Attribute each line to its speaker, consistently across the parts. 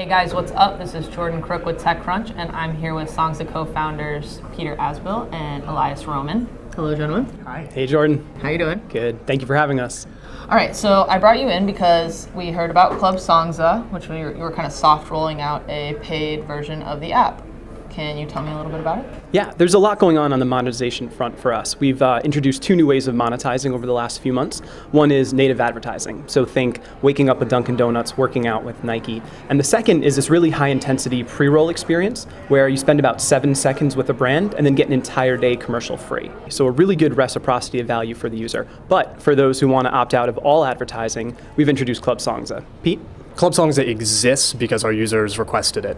Speaker 1: Hey guys, what's up? This is Jordan Crook with TechCrunch, and I'm here with Songza co-founders Peter Asbill and Elias Roman. Hello, gentlemen.
Speaker 2: Hi.
Speaker 3: Hey, Jordan.
Speaker 1: How you doing?
Speaker 3: Good. Thank you for having us.
Speaker 1: All right, so I brought you in because we heard about Club Songza, which you were kind of soft rolling out a paid version of the app. Can you tell me a little bit about it?
Speaker 3: Yeah, there's a lot going on the monetization front for us. We've introduced two new ways of monetizing over the last few months. One is native advertising. So think waking up with Dunkin' Donuts, working out with Nike. And the second is this really high intensity pre-roll experience where you spend about 7 seconds with a brand and then get an entire day commercial free. So a really good reciprocity of value for the user. But for those who want to opt out of all advertising, we've introduced Club Songza. Pete?
Speaker 2: Club Songza exists because our users requested it.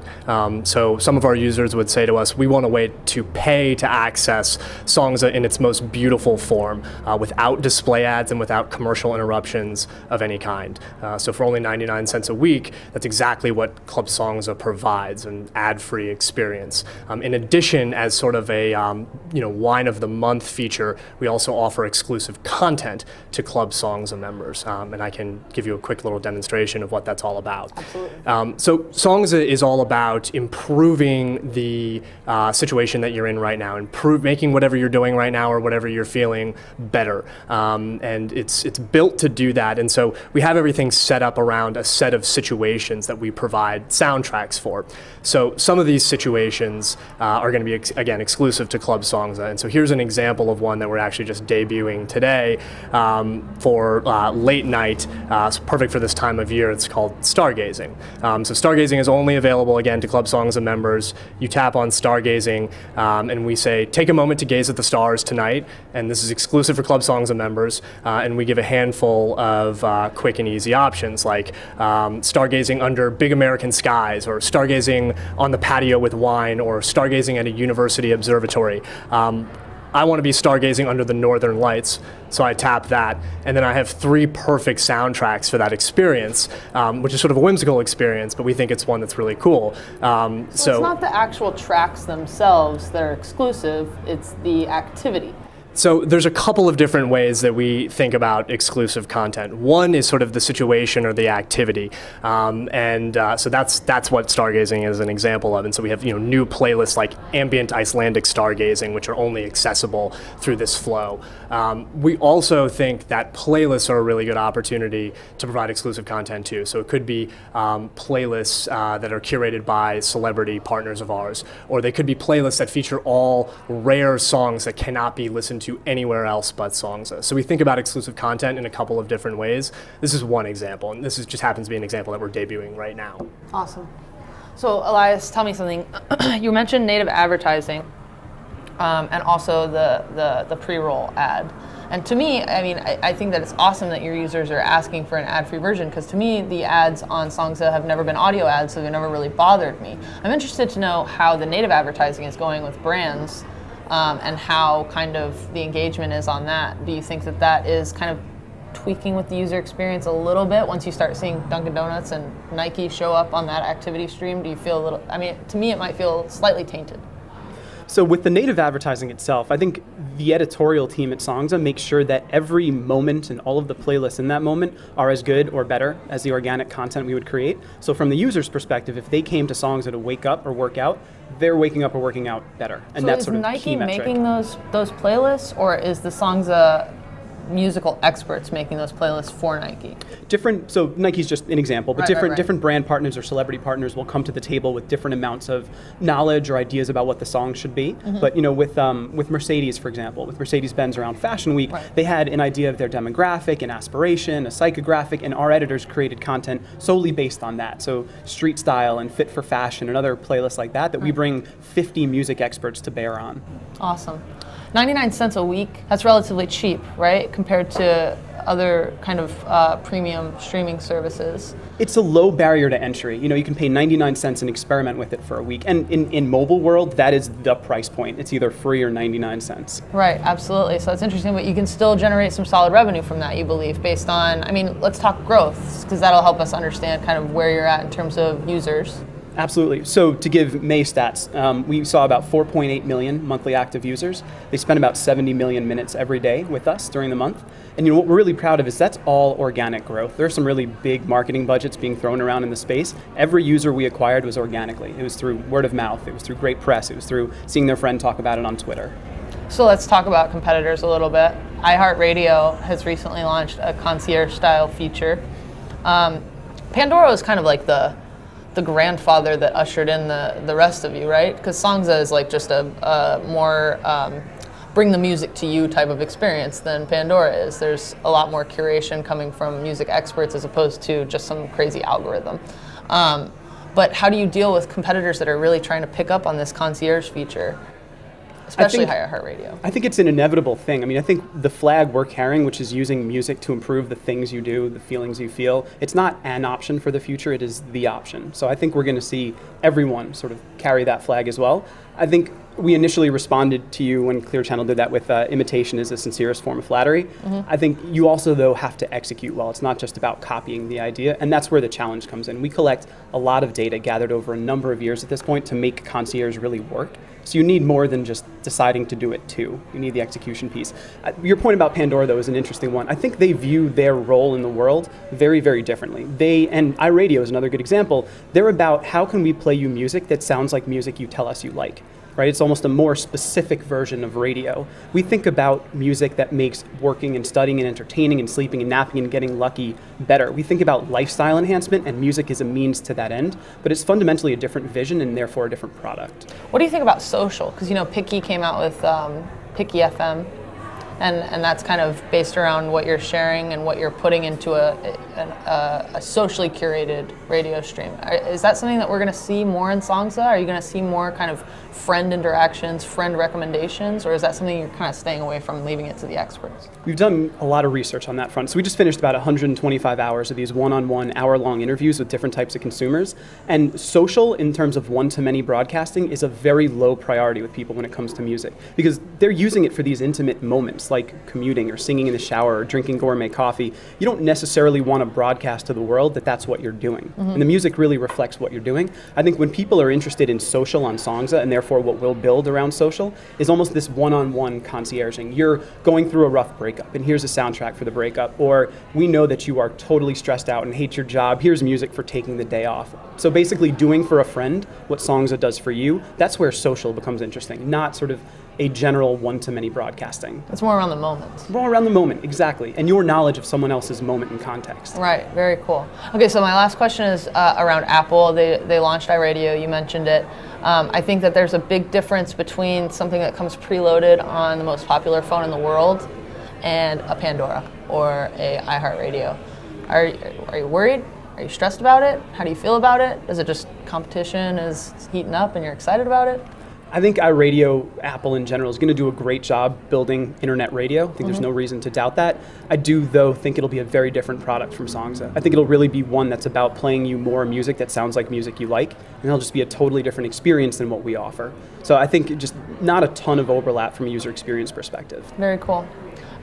Speaker 2: So some of our users would say to us, we want a way to pay to access Songza in its most beautiful form, without display ads and without commercial interruptions of any kind. So for only 99 cents a week, that's exactly what Club Songza provides, an ad-free experience. In addition, as sort of a wine of the month feature, we also offer exclusive content to Club Songza members. And I can give you a quick little demonstration of what that's all about.
Speaker 1: Absolutely.
Speaker 2: So Songza is all about improving the situation that you're in right now, making whatever you're doing right now or whatever you're feeling better. And it's built to do that. And so we have everything set up around a set of situations that we provide soundtracks for. So some of these situations are going to be, again, exclusive to Club Songza. And so here's an example of one that we're actually just debuting today for late night. It's perfect for this time of year. It's called Stargazing. So Stargazing is only available, again, to Club Songza members. You tap on Stargazing and we say, take a moment to gaze at the stars tonight. And this is exclusive for Club Songza members. And we give a handful of quick and easy options like stargazing under big American skies, or stargazing on the patio with wine, or stargazing at a university observatory. I want to be stargazing under the northern lights, so I tap that, and then I have 3 perfect soundtracks for that experience, which is sort of a whimsical experience, but we think it's one that's really cool.
Speaker 1: So it's not the actual tracks themselves that are exclusive, it's the activity.
Speaker 2: So there's a couple of different ways that we think about exclusive content. One is sort of the situation or the activity, so that's what stargazing is an example of. And so we have new playlists like ambient Icelandic stargazing, which are only accessible through this flow. We also think that playlists are a really good opportunity to provide exclusive content too. So it could be playlists that are curated by celebrity partners of ours, or they could be playlists that feature all rare songs that cannot be listened to anywhere else but Songza. So we think about exclusive content in a couple of different ways. This is one example, and this just happens to be an example that we're debuting right now.
Speaker 1: Awesome. So Elias, tell me something. You mentioned native advertising and also the pre-roll ad. And to me, I think that it's awesome that your users are asking for an ad-free version, because to me, the ads on Songza have never been audio ads, so they've never really bothered me. I'm interested to know how the native advertising is going with brands, and how kind of the engagement is on that. Do you think that that is kind of tweaking with the user experience a little bit once you start seeing Dunkin' Donuts and Nike show up on that activity stream? Do you feel a little, to me it might feel slightly tainted.
Speaker 3: So with the native advertising itself, I think the editorial team at Songza makes sure that every moment and all of the playlists in that moment are as good or better as the organic content we would create. So from the user's perspective, if they came to Songza to wake up or work out, they're waking up or working out better. And
Speaker 1: so
Speaker 3: that's sort of
Speaker 1: Nike
Speaker 3: key metric.
Speaker 1: making those playlists, or is the Songza musical experts making those playlists for Nike?
Speaker 3: So Nike's just an example, but
Speaker 1: Right.
Speaker 3: different brand partners or celebrity partners will come to the table with different amounts of knowledge or ideas about what the song should be. Mm-hmm. But with Mercedes, for example, with Mercedes-Benz around Fashion Week,
Speaker 1: right,
Speaker 3: they had an idea of their demographic and aspiration, a psychographic, and our editors created content solely based on that. So street style and fit for fashion and other playlists like that we bring 50 music experts to bear on.
Speaker 1: Awesome. 99 cents a week, that's relatively cheap, right? Compared to other kind of premium streaming services.
Speaker 3: It's a low barrier to entry. You can pay 99 cents and experiment with it for a week. And in mobile world, that is the price point. It's either free or 99 cents.
Speaker 1: Right, absolutely. So that's interesting, but you can still generate some solid revenue from that, you believe, based on, let's talk growth, because that'll help us understand kind of where you're at in terms of users.
Speaker 3: Absolutely. So to give May stats, we saw about 4.8 million monthly active users. They spend about 70 million minutes every day with us during the month. And what we're really proud of is that's all organic growth. There are some really big marketing budgets being thrown around in the space. Every user we acquired was organically. It was through word of mouth. It was through great press. It was through seeing their friend talk about it on Twitter.
Speaker 1: So let's talk about competitors a little bit. iHeartRadio has recently launched a concierge-style feature. Pandora is kind of like the grandfather that ushered in the rest of you, right? Because Songza is like just a more bring the music to you type of experience than Pandora is. There's a lot more curation coming from music experts as opposed to just some crazy algorithm. But how do you deal with competitors that are really trying to pick up on this concierge feature? Especially iHeartRadio.
Speaker 3: I think it's an inevitable thing. I mean, I think the flag we're carrying, which is using music to improve the things you do, the feelings you feel, it's not an option for the future, it is the option. So I think we're going to see everyone sort of carry that flag as well. I think we initially responded to you when Clear Channel did that with imitation is the sincerest form of flattery. I think you also, though, have to execute well. It's not just about copying the idea, and that's where the challenge comes in. We collect a lot of data gathered over a number of years at this point to make concierge really work. So you need more than just deciding to do it too. You need the execution piece. Your point about Pandora, though, is an interesting one. I think they view their role in the world very, very differently. And iRadio is another good example. They're about how can we play you music that sounds like music you tell us you like. Right? It's almost a more specific version of radio. We think about music that makes working and studying and entertaining and sleeping and napping and getting lucky better. We think about lifestyle enhancement, and music is a means to that end, but it's fundamentally a different vision and therefore a different product.
Speaker 1: What do you think about social? Because Picky came out with Picky FM, and that's kind of based around what you're sharing and what you're putting into a socially curated radio stream. Is that something that we're going to see more in Songza? Are you going to see more kind of friend interactions, friend recommendations, or is that something you're kind of staying away from and leaving it to the experts?
Speaker 3: We've done a lot of research on that front. So we just finished about 125 hours of these one-on-one hour-long interviews with different types of consumers. And social, in terms of one-to-many broadcasting, is a very low priority with people when it comes to music, because they're using it for these intimate moments, like commuting or singing in the shower or drinking gourmet coffee. You don't necessarily want to broadcast to the world that that's what you're doing. And the music really reflects what you're doing. I think when people are interested in social on Songza, and therefore what we'll build around social, is almost this one-on-one concierging. You're going through a rough breakup, and here's a soundtrack for the breakup. Or we know that you are totally stressed out and hate your job. Here's music for taking the day off. So basically doing for a friend what Songza does for you, that's where social becomes interesting, not sort of a general one-to-many broadcasting.
Speaker 1: It's more around the moment.
Speaker 3: More around the moment, exactly. And your knowledge of someone else's moment and context.
Speaker 1: Right, very cool. Okay, so my last question is around Apple. They launched iRadio, you mentioned it. I think that there's a big difference between something that comes preloaded on the most popular phone in the world and a Pandora or a iHeartRadio. Are you worried? Are you stressed about it? How do you feel about it? Is it just competition is heating up and you're excited about it?
Speaker 3: I think iRadio, Apple in general, is going to do a great job building internet radio. I think there's no reason to doubt that. I do, though, think it'll be a very different product from Songza. I think it'll really be one that's about playing you more music that sounds like music you like, and it'll just be a totally different experience than what we offer. So I think just not a ton of overlap from a user experience perspective.
Speaker 1: Very cool.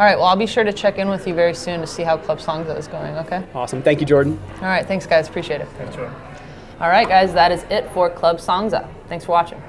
Speaker 1: All right, well, I'll be sure to check in with you very soon to see how Club Songza is going, okay?
Speaker 3: Awesome. Thank you, Jordan.
Speaker 1: All right, thanks, guys. Appreciate it.
Speaker 2: Thanks, Jordan.
Speaker 1: All right, guys, that is it for Club Songza. Thanks for watching.